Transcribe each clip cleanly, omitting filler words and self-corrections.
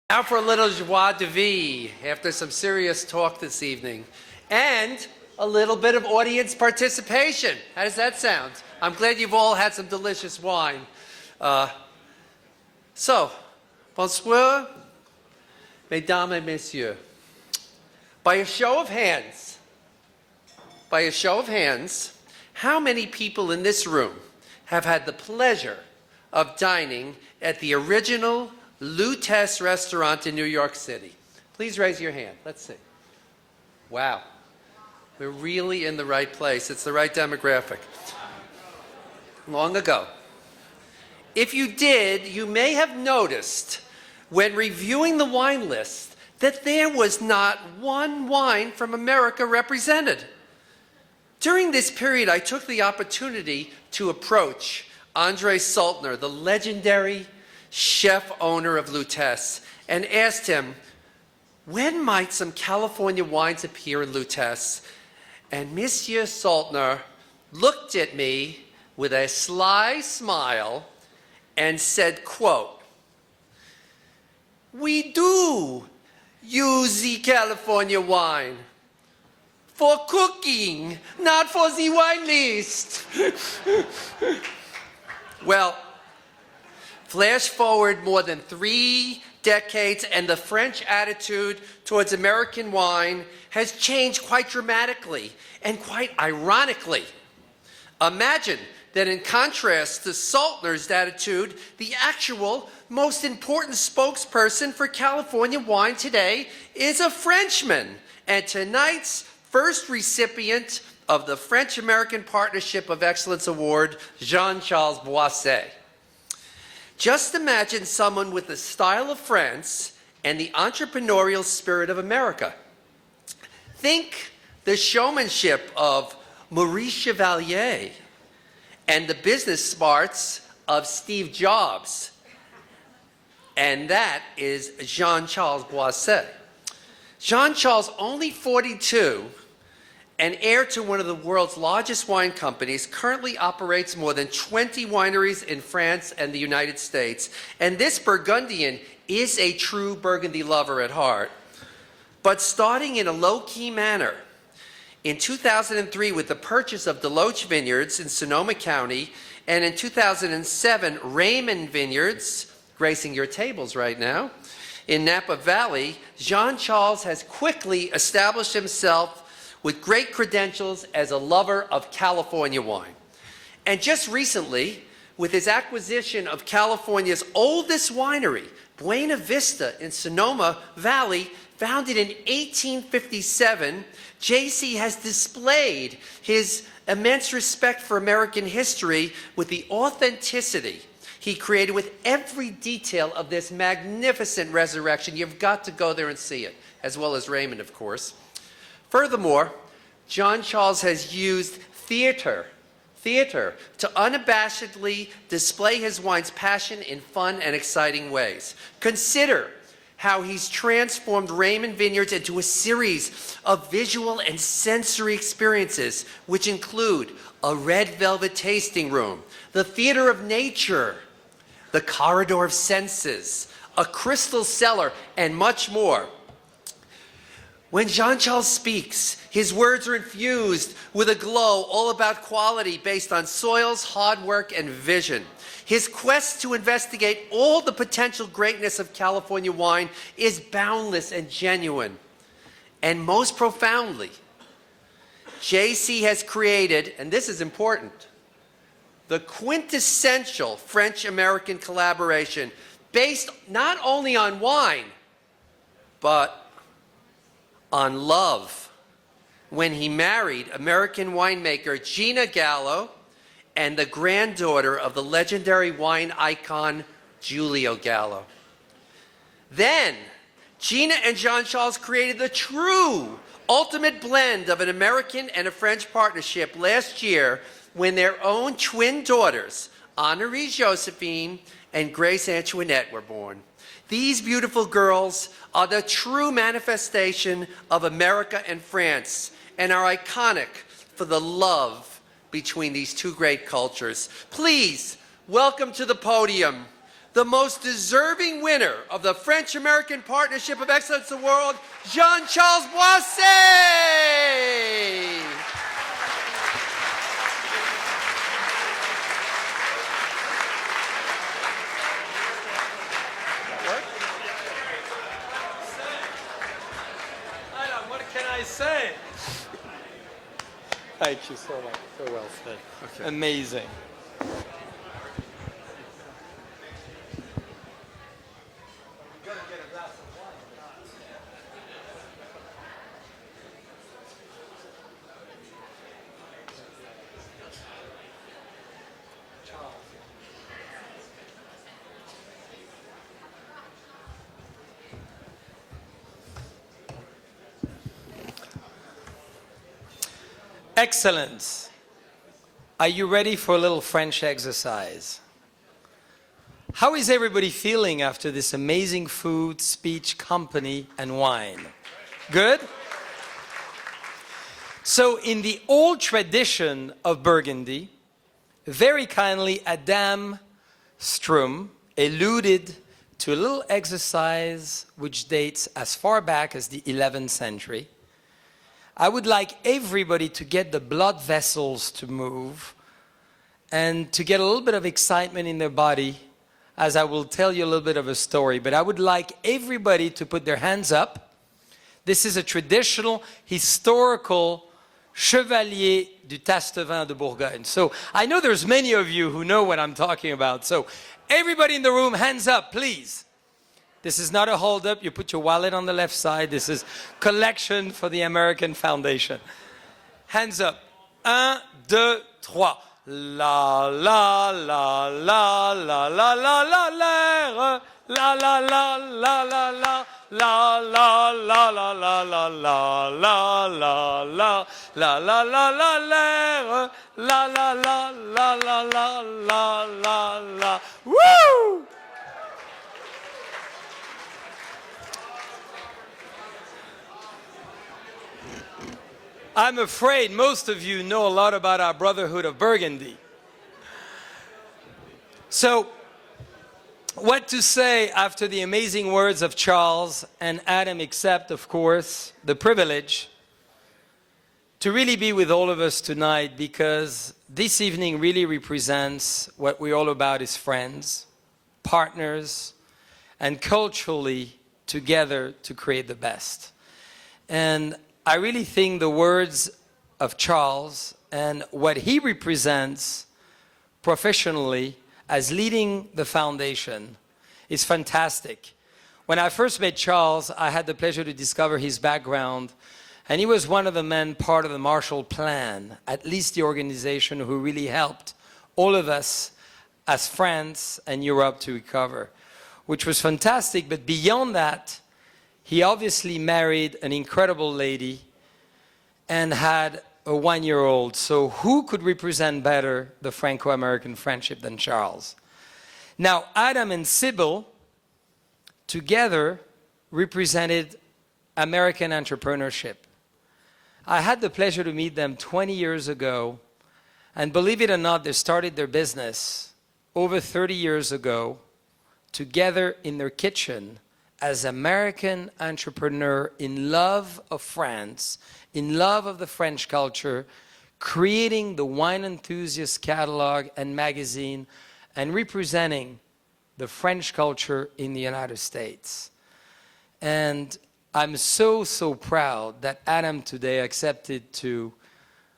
Now for a little joie de vivre after some serious talk this evening, and a little bit of audience participation. How does that sound? I'm glad you've all had some delicious wine. Bonsoir, mesdames et messieurs. By a show of hands, how many people in this room have had the pleasure of dining at the original Lutèce restaurant in New York City? Please raise your hand. Let's see. Wow. We're really in the right place. It's the right demographic. Long ago. If you did, you may have noticed when reviewing the wine list that there was not one wine from America represented. During this period, I took the opportunity to approach André Saltner, the legendary chef owner of Lutèce, and asked him, when might some California wines appear in Lutèce? And Monsieur Saltner looked at me with a sly smile and said, quote, "We do use the California wine for cooking, not for the wine list." Well, flash forward more than 3 decades, and the French attitude towards American wine has changed quite dramatically and quite ironically. Imagine that in contrast to Saltner's attitude, the actual most important spokesperson for California wine today is a Frenchman, and tonight's first recipient of the French-American Partnership of Excellence Award, Jean-Charles Boisset. Just imagine someone with the style of France and the entrepreneurial spirit of America. Think the showmanship of Maurice Chevalier and the business smarts of Steve Jobs. And that is Jean-Charles Boisset. Jean-Charles, only 42, and heir to one of the world's largest wine companies, currently operates more than 20 wineries in France and the United States. And this Burgundian is a true Burgundy lover at heart. But starting in a low-key manner, in 2003 with the purchase of Deloach Vineyards in Sonoma County, and in 2007, Raymond Vineyards, gracing your tables right now, in Napa Valley, Jean-Charles has quickly established himself with great credentials as a lover of California wine. And just recently, with his acquisition of California's oldest winery, Buena Vista in Sonoma Valley, founded in 1857, JC has displayed his immense respect for American history with the authenticity he created with every detail of this magnificent resurrection. You've got to go there and see it, as well as Raymond, of course. Furthermore, Jean-Charles has used theater to unabashedly display his wine's passion in fun and exciting ways. Consider how he's transformed Raymond Vineyards into a series of visual and sensory experiences, which include a red velvet tasting room, the theater of nature, the corridor of senses, a crystal cellar, and much more. When Jean-Charles speaks, his words are infused with a glow all about quality based on soils, hard work, and vision. His quest to investigate all the potential greatness of California wine is boundless and genuine. And most profoundly, JC has created, and this is important, the quintessential French-American collaboration based not only on wine, but on love, when he married American winemaker Gina Gallo and the granddaughter of the legendary wine icon Giulio Gallo. Then, Gina and Jean-Charles created the true ultimate blend of an American and a French partnership last year when their own twin daughters, honoree Josephine and Grace Antoinette, were born. These beautiful girls are the true manifestation of America and France and are iconic for the love between these two great cultures. Please welcome to the podium the most deserving winner of the French-American Partnership of Excellence Award, Jean-Charles Boisset. What can I say? Thank you so much. So well said. Okay. Amazing. Excellent. Are you ready for a little French exercise? How is everybody feeling after this amazing food, speech, company, and wine? Good? So in the old tradition of Burgundy, very kindly Adam Strum alluded to a little exercise which dates as far back as the 11th century. I would like everybody to get the blood vessels to move and to get a little bit of excitement in their body, as I will tell you a little bit of a story. But I would like everybody to put their hands up. This is a traditional, historical Chevalier du Tastevin de Bourgogne. So I know there's many of you who know what I'm talking about. So everybody in the room, hands up, please. This is not a hold-up. You put your wallet on the left side. This is collection for the American Foundation. Hands up. 1, 2, 3. La, la, la, la, la, la, la, la, l'air. La, la, la, la, la, la. La, la, la, la, la, la, la, la, la, la. La, la, la, la, l'air. La, la, la, la, la, la, la, la, la. Woo! I'm afraid most of you know a lot about our Brotherhood of Burgundy. So, what to say after the amazing words of Charles and Adam, except, of course, the privilege to really be with all of us tonight, because this evening really represents what we're all about as friends, partners, and culturally together to create the best. And I really think the words of Charles and what he represents professionally as leading the foundation is fantastic. When I first met Charles, I had the pleasure to discover his background, and he was one of the men part of the Marshall Plan, at least the organization who really helped all of us as France and Europe to recover, which was fantastic. But beyond that, he obviously married an incredible lady and had a 1-year-old. So who could represent better the Franco-American friendship than Charles? Now, Adam and Sybil together represented American entrepreneurship. I had the pleasure to meet them 20 years ago, and believe it or not, they started their business over 30 years ago together in their kitchen as American entrepreneur in love of France, in love of the French culture, creating the Wine Enthusiast catalog and magazine, and representing the French culture in the United States. And I'm so, so proud that Adam today accepted to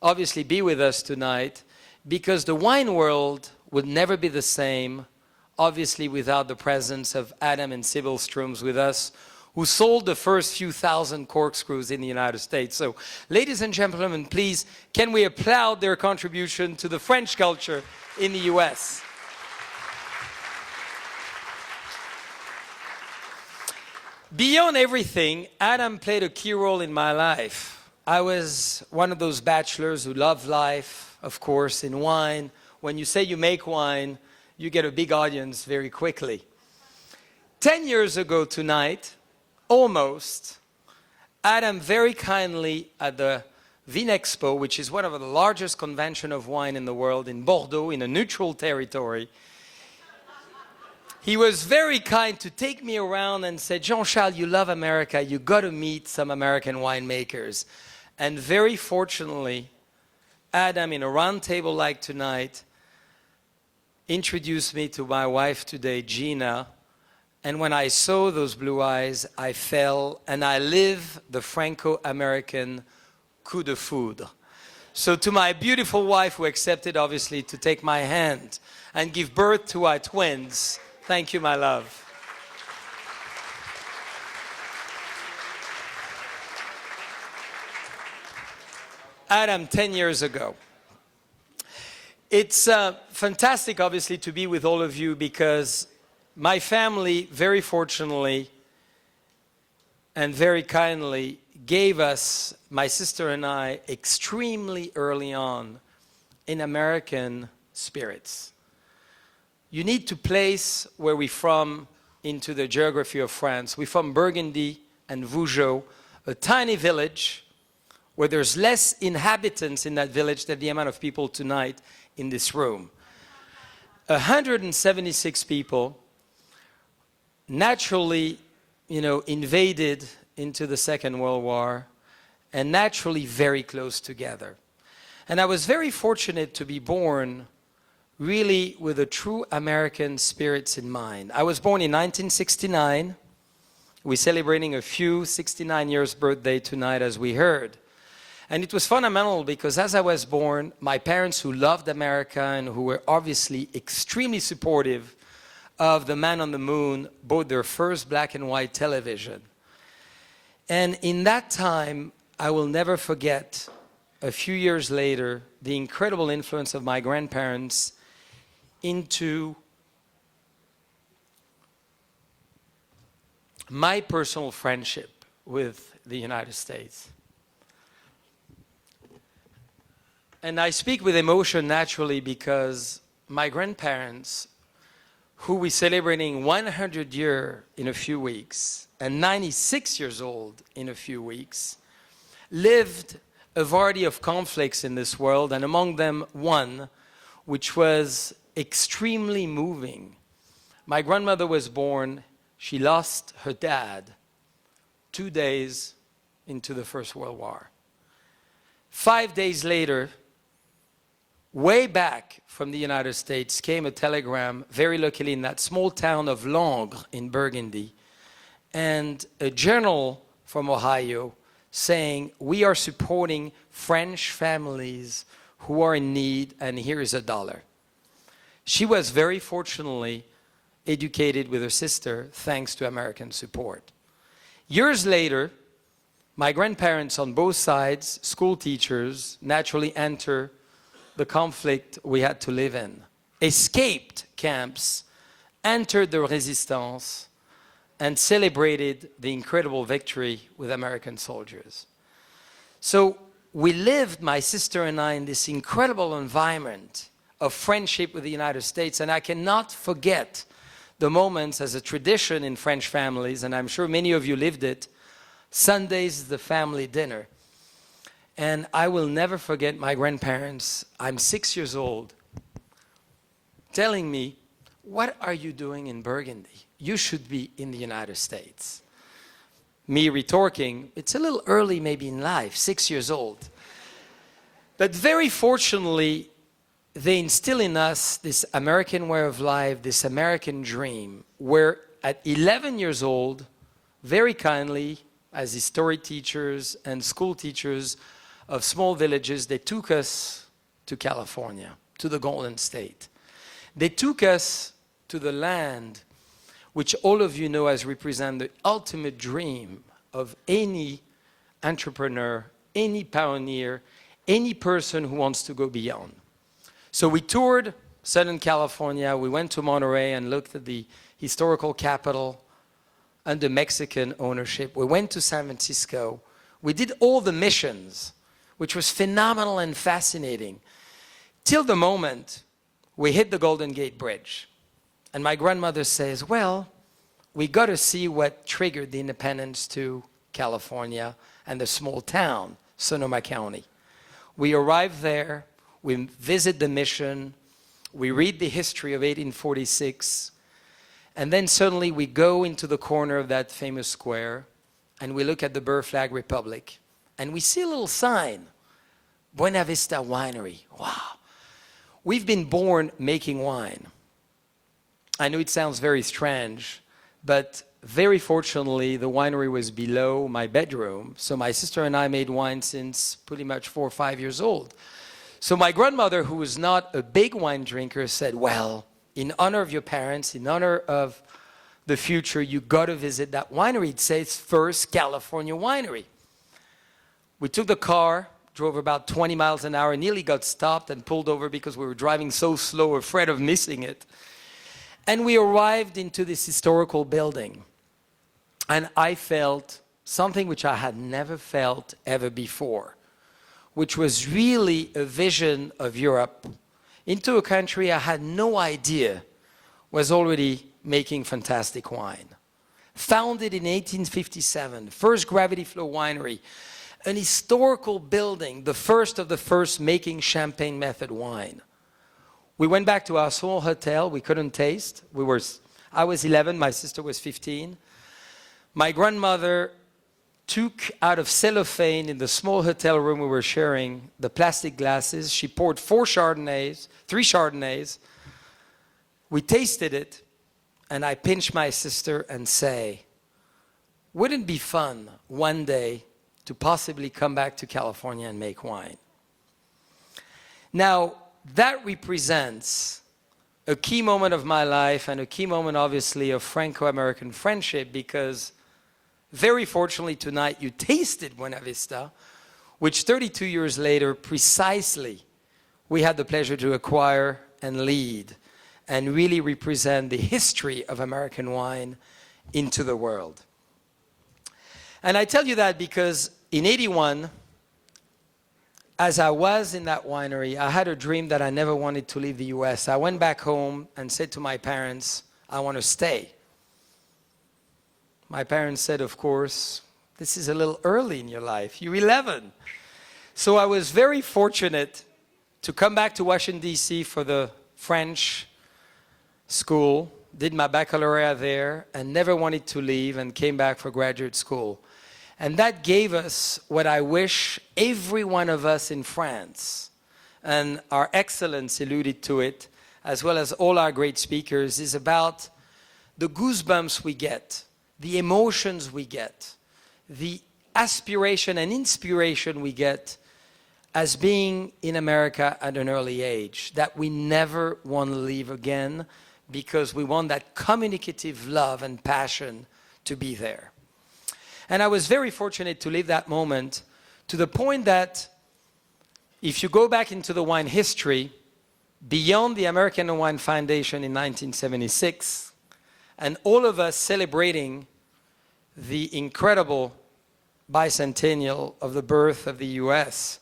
obviously be with us tonight, because the wine world would never be the same obviously without the presence of Adam and Sybil Strums with us, who sold the first few thousand corkscrews in the United States. So, ladies and gentlemen, please, can we applaud their contribution to the French culture in the US? Beyond everything, Adam played a key role in my life. I was one of those bachelors who loved life, of course, in wine. When you say you make wine, you get a big audience very quickly. 10 years ago tonight, almost, Adam very kindly at the Vinexpo, which is one of the largest conventions of wine in the world, in Bordeaux, in a neutral territory, he was very kind to take me around and said, Jean-Charles, you love America. You got to meet some American winemakers. And very fortunately, Adam, in a round table like tonight, introduced me to my wife today, Gina. And when I saw those blue eyes, I fell, and I live the Franco-American coup de foudre. So to my beautiful wife, who accepted, obviously, to take my hand and give birth to our twins, thank you, my love. Adam, 10 years ago. It's fantastic, obviously, to be with all of you because my family, very fortunately and very kindly, gave us, my sister and I, extremely early on in American spirits. You need to place where we're from into the geography of France. We're from Burgundy and Vougeot, a tiny village where there's less inhabitants in that village than the amount of people tonight in this room. 176 people naturally, invaded into the Second World War and naturally very close together. And I was very fortunate to be born really with a true American spirits in mind. I was born in 1969. We're celebrating a few 69 years birthday tonight, as we heard. And it was fundamental because as I was born, my parents, who loved America and who were obviously extremely supportive of the Man on the Moon, bought their first black and white television. And in that time, I will never forget, a few years later, the incredible influence of my grandparents into my personal friendship with the United States. And I speak with emotion naturally because my grandparents, who we're celebrating 100 years in a few weeks, and 96 years old in a few weeks, lived a variety of conflicts in this world, and among them one which was extremely moving. My grandmother was born, she lost her dad 2 days into the First World War. 5 days later, way back from the United States, came a telegram, very luckily in that small town of Langres in Burgundy, and a journal from Ohio saying, we are supporting French families who are in need, and here is $1. She was very fortunately educated with her sister thanks to American support. Years later, my grandparents on both sides, school teachers, naturally enter the conflict we had to live in, escaped camps, entered the resistance, and celebrated the incredible victory with American soldiers. So we lived, my sister and I, in this incredible environment of friendship with the United States, and I cannot forget the moments as a tradition in French families, and I'm sure many of you lived it. Sundays is the family dinner. And I will never forget my grandparents, I'm 6 years old, telling me, what are you doing in Burgundy? You should be in the United States. Me retorting, it's a little early maybe in life, 6 years old. But very fortunately, they instill in us this American way of life, this American dream, where at 11 years old, very kindly, as history teachers and school teachers of small villages, they took us to California, to the Golden State. They took us to the land which all of you know as represent the ultimate dream of any entrepreneur, any pioneer, any person who wants to go beyond. So we toured Southern California, we went to Monterey and looked at the historical capital under Mexican ownership. We went to San Francisco. We did all the missions, which was phenomenal and fascinating, till the moment we hit the Golden Gate Bridge. And my grandmother says, well, we got to see what triggered the independence to California and the small town, Sonoma County. We arrive there, we visit the mission, we read the history of 1846, And then suddenly we go into the corner of that famous square and we look at the Burr Flag Republic and we see a little sign, Buena Vista Winery. Wow. We've been born making wine. I know it sounds very strange, but very fortunately, the winery was below my bedroom. So my sister and I made wine since pretty much 4 or 5 years old. So my grandmother, who was not a big wine drinker, said, well, in honor of your parents, in honor of the future, you got to visit that winery. It says First California Winery. We took the car, drove about 20 miles an hour, nearly got stopped and pulled over because we were driving so slow, afraid of missing it. And we arrived into this historical building. And I felt something which I had never felt ever before, which was really a vision of Europe into a country I had no idea was already making fantastic wine. Founded in 1857, first gravity flow winery, an historical building, the first of the first making champagne method wine. We went back to our small hotel. We couldn't taste. I was 11, my sister was 15. My grandmother took out of cellophane in the small hotel room we were sharing the plastic glasses. She poured 3 Chardonnays. We tasted it, and I pinched my sister and say, wouldn't it be fun one day to possibly come back to California and make wine? Now, that represents a key moment of my life and a key moment, obviously, of Franco-American friendship, because very fortunately tonight you tasted Buena Vista, which 32 years later, precisely, we had the pleasure to acquire and lead and really represent the history of American wine into the world. And I tell you that because in '81, as I was in that winery, I had a dream that I never wanted to leave the US. I went back home and said to my parents, I want to stay. My parents said, of course, this is a little early in your life. You're 11. So I was very fortunate to come back to Washington, D.C. for the French school, did my baccalaureate there, and never wanted to leave, and came back for graduate school. And that gave us what I wish every one of us in France, and our excellence alluded to it, as well as all our great speakers, is about the goosebumps we get, the emotions we get, the aspiration and inspiration we get as being in America at an early age, that we never want to leave again because we want that communicative love and passion to be there. And I was very fortunate to live that moment to the point that if you go back into the wine history, beyond the American Wine Foundation in 1976, and all of us celebrating the incredible bicentennial of the birth of the US,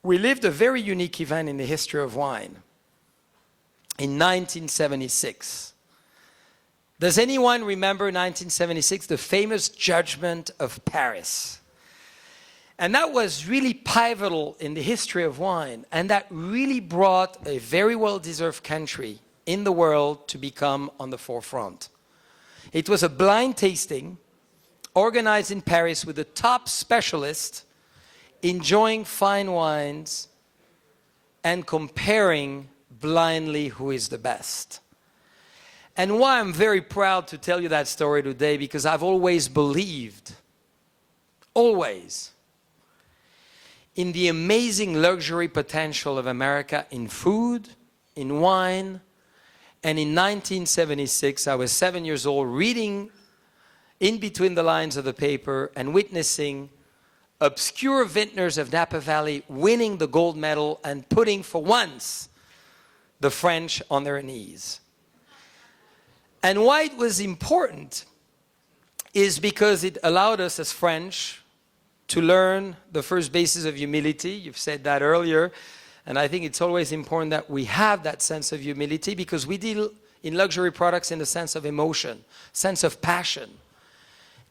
we lived a very unique event in the history of wine in 1976. Does anyone remember 1976, the famous Judgment of Paris? And that was really pivotal in the history of wine, and that really brought a very well-deserved country in the world to become on the forefront. It was a blind tasting organized in Paris with the top specialists enjoying fine wines and comparing blindly who is the best. And why I'm very proud to tell you that story today, because I've always believed, always, in the amazing luxury potential of America in food, in wine. And in 1976, I was 7 years old, reading in between the lines of the paper and witnessing obscure vintners of Napa Valley winning the gold medal and putting, for once, the French on their knees. And why it was important is because it allowed us as French to learn the first basis of humility. You've said that earlier. And I think it's always important that we have that sense of humility, because we deal in luxury products in the sense of emotion, sense of passion.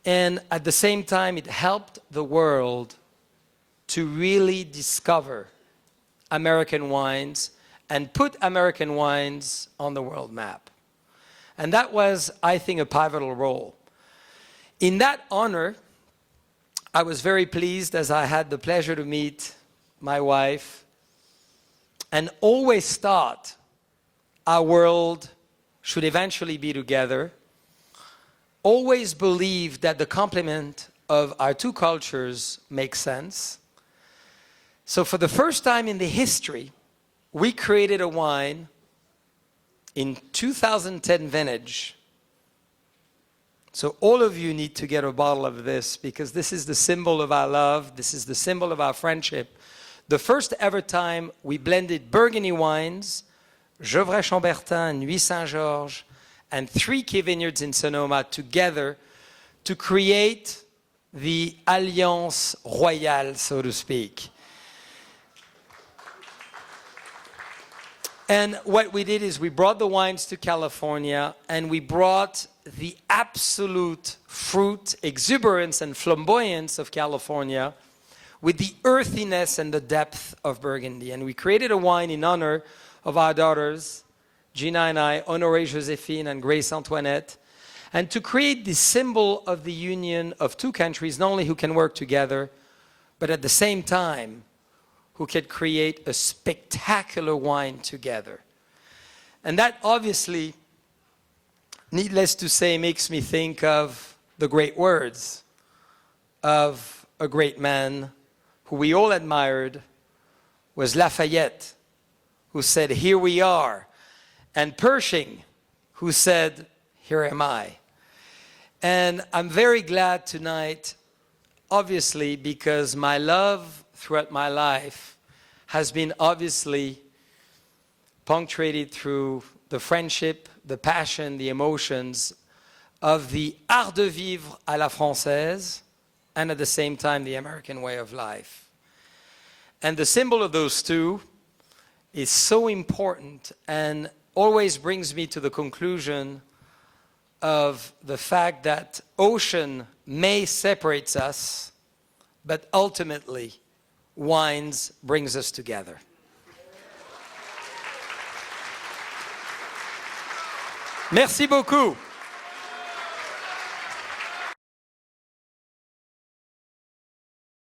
And at the same time, it helped the world to really discover American wines and put American wines on the world map. And that was, I think, a pivotal role. In that honor, I was very pleased as I had the pleasure to meet my wife and always thought our world should eventually be together. Always believed that the complement of our two cultures makes sense. So for the first time in the history, we created a wine in 2010 vintage. So all of you need to get a bottle of this because this is the symbol of our love. This is the symbol of our friendship. The first ever time we blended Burgundy wines, Gevrey-Chambertin, Nuits Saint-Georges, and 3 key vineyards in Sonoma together to create the Alliance Royale, so to speak. And what we did is we brought the wines to California and we brought the absolute fruit, exuberance, and flamboyance of California with the earthiness and the depth of Burgundy. And we created a wine in honor of our daughters, Gina and I, honoree Josephine and Grace Antoinette, and to create the symbol of the union of two countries, not only who can work together, but at the same time, who can create a spectacular wine together. And that obviously, needless to say, makes me think of the great words of a great man who we all admired, was Lafayette, who said, "Here we are," and Pershing, who said, "Here am I." And I'm very glad tonight, obviously, because my love throughout my life has been obviously punctuated through the friendship, the passion, the emotions of the art de vivre à la française, and at the same time, the American way of life. And the symbol of those two is so important and always brings me to the conclusion of the fact that ocean may separate us, but ultimately, wines brings us together. Merci beaucoup.